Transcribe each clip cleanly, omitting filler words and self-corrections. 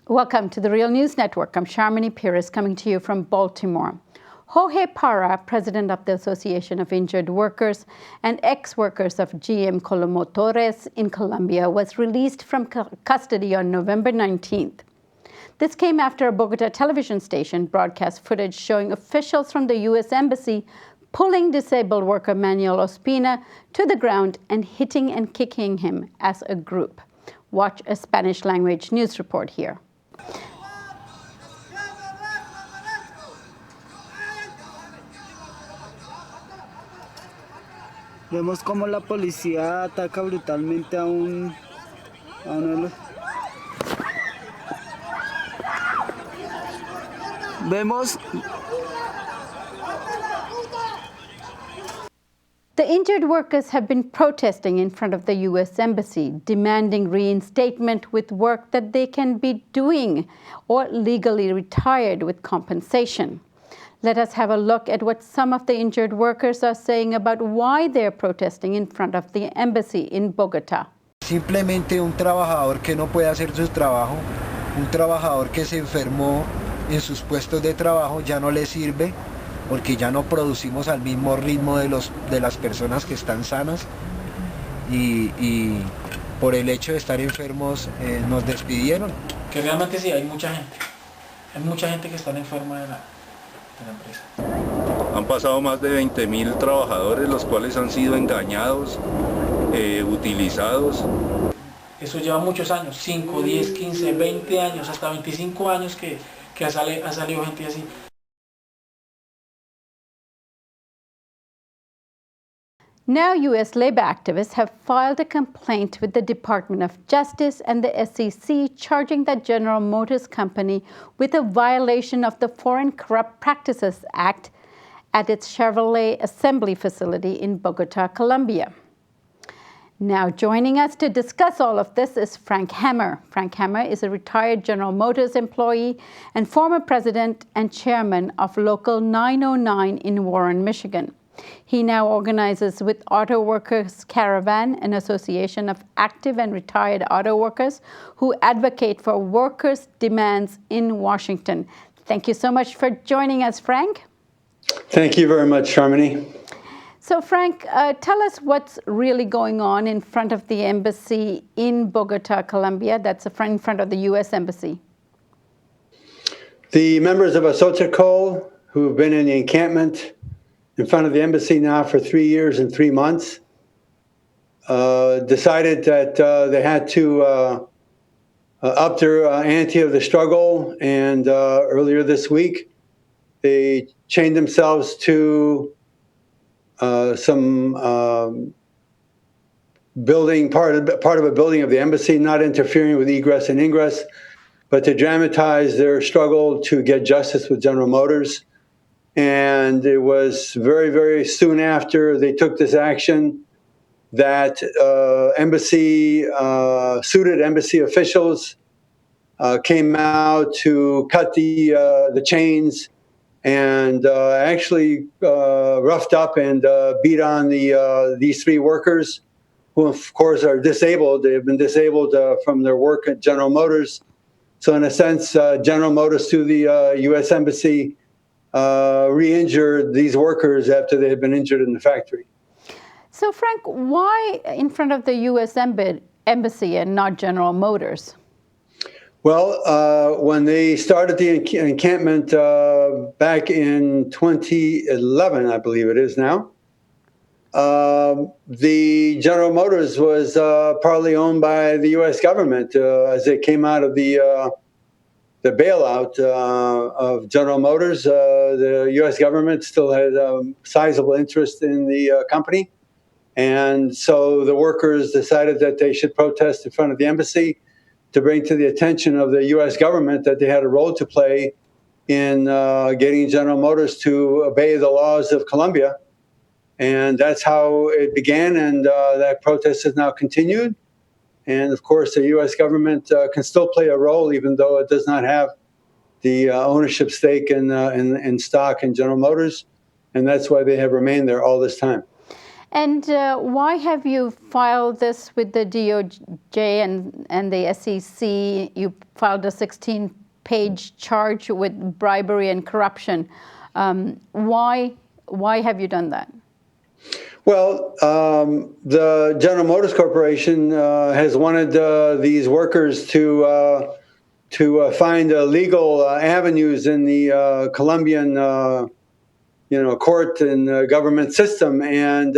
Welcome to the Real News Network. I'm Sharmini Pires coming to you from Baltimore. Jorge Parra, president of the Association of Injured Workers and ex-workers of GM Colomotores in Colombia, was released from custody on November 19th. This came after a Bogota television station broadcast footage showing officials from the U.S. Embassy pulling disabled worker Manuel Ospina to the ground and hitting and kicking him as a group. Watch a Spanish-language news report here. Vemos como la policía ataca brutalmente a uno de los... Vemos... The injured workers have been protesting in front of the U.S. Embassy, demanding reinstatement with work that they can be doing or legally retired with compensation. Let us have a look at what some of the injured workers are saying about why they're protesting in front of the embassy in Bogota. Simplemente un trabajador que no puede hacer su trabajo, un trabajador que se enfermó en sus puestos de trabajo ya no le sirve porque ya no producimos al mismo ritmo de las personas que están sanas y por el hecho de estar enfermos nos despidieron. Que realmente sí, hay mucha gente que está enferma de la empresa. Han pasado más de 20.000 trabajadores, los cuales han sido engañados, utilizados. Eso lleva muchos años, 5, 10, 15, 20 años, hasta 25 años que ha salido gente así. Now, U.S. labor activists have filed a complaint with the Department of Justice and the SEC, charging the General Motors Company with a violation of the Foreign Corrupt Practices Act at its Chevrolet assembly facility in Bogota, Colombia. Now, joining us to discuss all of this is Frank Hammer. Frank Hammer is a retired General Motors employee and former president and chairman of Local 909 in Warren, Michigan. He now organizes with Auto Workers Caravan, an association of active and retired auto workers who advocate for workers' demands in Washington. Thank you so much for joining us, Frank. Thank you very much, Sharmini. So, Frank, tell us what's really going on in front of the embassy in Bogota, Colombia. That's in front of the U.S. Embassy. The members of Asotecol, who have been in the encampment in front of the embassy now for 3 years and 3 months, decided that they had to up their ante of the struggle. And earlier this week, they chained themselves to some building, part of a building of the embassy, not interfering with egress and ingress, but to dramatize their struggle to get justice with General Motors. And it was very, very soon after they took this action that suited embassy officials came out to cut the chains and actually roughed up and beat on these 3 workers, who of course are disabled. They have been disabled from their work at General Motors. So in a sense, General Motors through the U.S. Embassy re-injured these workers after they had been injured in the factory. So, Frank, why in front of the U.S. Embassy and not General Motors? Well, when they started the encampment back in 2011, I believe it is now, the General Motors was partly owned by the U.S. government as they came out of the bailout of General Motors. The U.S. government still had a sizable interest in the company. And so the workers decided that they should protest in front of the embassy to bring to the attention of the U.S. government that they had a role to play in getting General Motors to obey the laws of Colombia. And that's how it began, and that protest has now continued. And of course, the U.S. government can still play a role, even though it does not have the ownership stake in stock in General Motors. And that's why they have remained there all this time. And why have you filed this with the DOJ and the SEC? You filed a 16-page charge with bribery and corruption. Why have you done that? Well, the General Motors Corporation has wanted these workers to find legal avenues in the Colombian, court and government system. And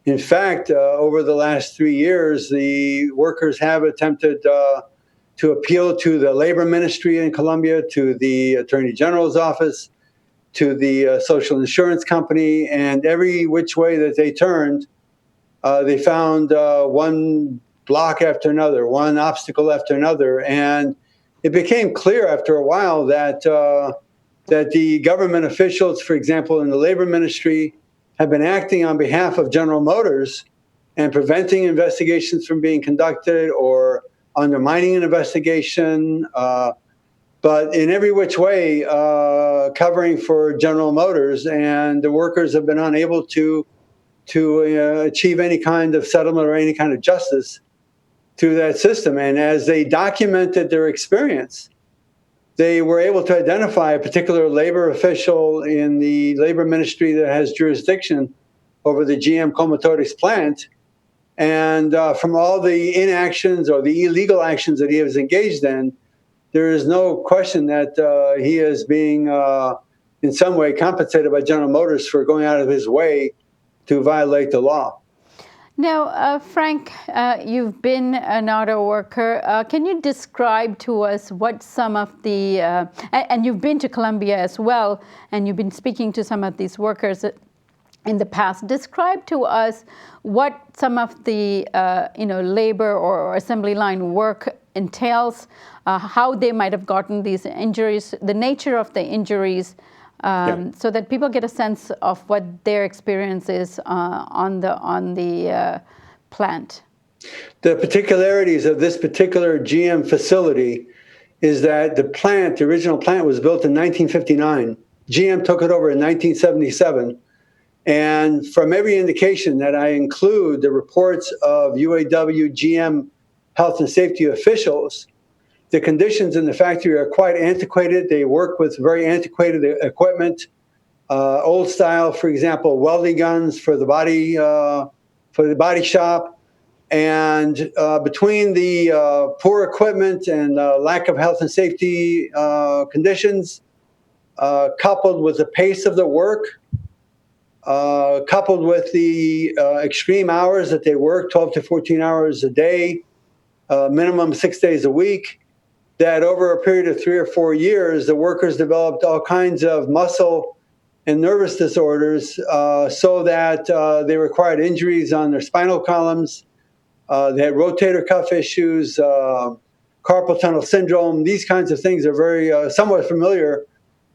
in fact, over the last 3 years, the workers have attempted to appeal to the labor ministry in Colombia, to the Attorney General's office, to the social insurance company, and every which way that they turned, they found one block after another, one obstacle after another. And it became clear after a while that the government officials, for example, in the labor ministry, have been acting on behalf of General Motors and preventing investigations from being conducted or undermining an investigation, but in every which way covering for General Motors, and the workers have been unable to achieve any kind of settlement or any kind of justice through that system. And as they documented their experience, they were able to identify a particular labor official in the labor ministry that has jurisdiction over the GM Comotores plant. And from all the inactions or the illegal actions that he has engaged in, there is no question that he is being in some way compensated by General Motors for going out of his way to violate the law. Now, Frank, you've been an auto worker. Can you describe to us what some of the, and you've been to Colombia as well, and you've been speaking to some of these workers in the past. Describe to us what some of the, labor or assembly line work entails, how they might have gotten these injuries, the nature of the injuries, so that people get a sense of what their experience is on the plant. The particularities of this particular GM facility is that the original plant was built in 1959. GM took it over in 1977. And from every indication that I include the reports of UAW GM health and safety officials, the conditions in the factory are quite antiquated. They work with very antiquated equipment, old style, for example, welding guns for the body shop. And between the poor equipment and lack of health and safety conditions, coupled with the pace of the work, coupled with the extreme hours that they work, 12 to 14 hours a day, minimum 6 days a week, that over a period of 3 or 4 years, the workers developed all kinds of muscle and nervous disorders, so that they required injuries on their spinal columns. They had rotator cuff issues, carpal tunnel syndrome. These kinds of things are very somewhat familiar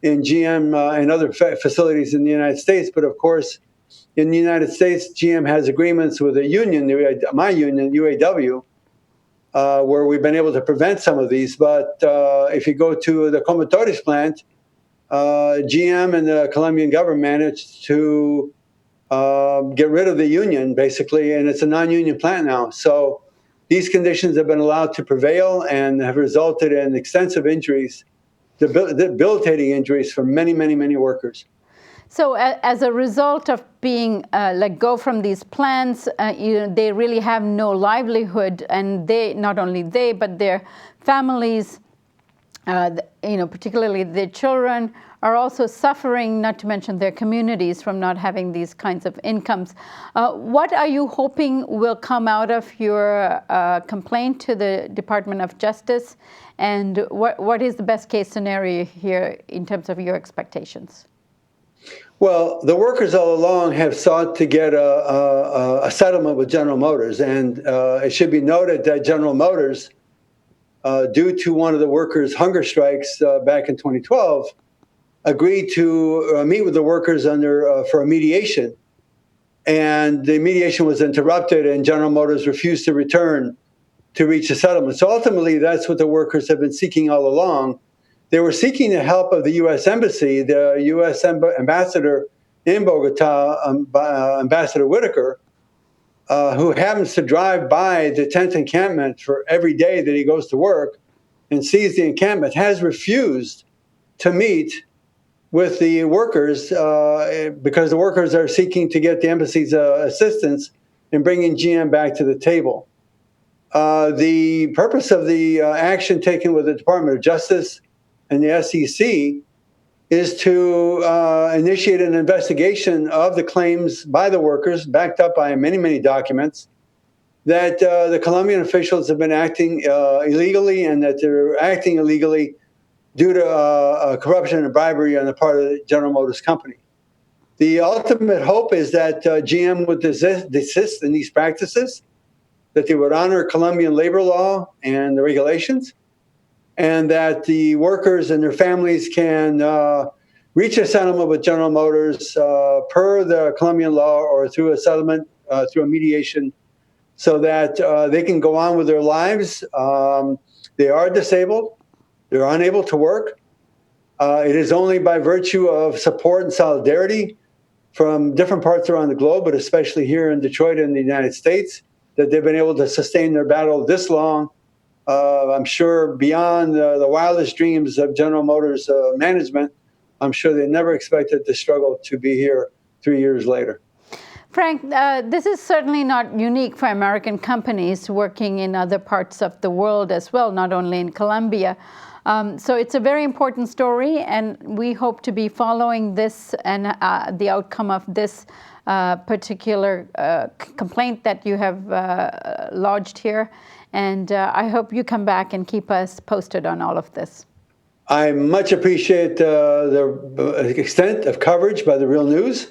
in GM and other facilities in the United States. But of course, in the United States, GM has agreements with a union, my union, UAW, where we've been able to prevent some of these. But if you go to the Comotores plant, GM and the Colombian government managed to get rid of the union, basically, and it's a non-union plant now. So these conditions have been allowed to prevail and have resulted in extensive injuries, debilitating injuries for many, many, many workers. So as a result of being let go from these plants, they really have no livelihood, and not only they, but their families, particularly their children, are also suffering, not to mention their communities, from not having these kinds of incomes. What are you hoping will come out of your complaint to the Department of Justice, and what is the best case scenario here in terms of your expectations? Well, the workers all along have sought to get a settlement with General Motors, and it should be noted that General Motors, due to one of the workers' hunger strikes back in 2012, agreed to meet with the workers for a mediation, and the mediation was interrupted, and General Motors refused to return to reach a settlement. So ultimately, that's what the workers have been seeking all along. They were seeking the help of the U.S. Embassy. The U.S. ambassador in Bogota, Ambassador Whitaker, who happens to drive by the tent encampment for every day that he goes to work and sees the encampment, has refused to meet with the workers because the workers are seeking to get the embassy's assistance in bringing GM back to the table. The purpose of the action taken with the Department of Justice and the SEC is to initiate an investigation of the claims by the workers, backed up by many, many documents, that the Colombian officials have been acting illegally and that they're acting illegally due to corruption and bribery on the part of the General Motors company. The ultimate hope is that GM would desist in these practices, that they would honor Colombian labor law and the regulations, and that the workers and their families can reach a settlement with General Motors per the Colombian law or through a settlement, through a mediation, so that they can go on with their lives. They are disabled. They're unable to work. It is only by virtue of support and solidarity from different parts around the globe, but especially here in Detroit and the United States, that they've been able to sustain their battle this long. I'm sure beyond the wildest dreams of General Motors management, I'm sure they never expected the struggle to be here 3 years later. Frank, this is certainly not unique for American companies working in other parts of the world as well, not only in Colombia. So it's a very important story, and we hope to be following this and the outcome of this particular complaint that you have lodged here. And I hope you come back and keep us posted on all of this. I much appreciate the extent of coverage by the Real News.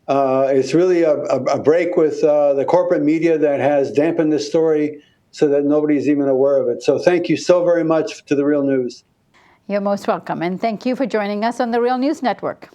It's really a break with the corporate media that has dampened this story so that nobody's even aware of it. So thank you so very much to the Real News. You're most welcome, and thank you for joining us on the Real News Network.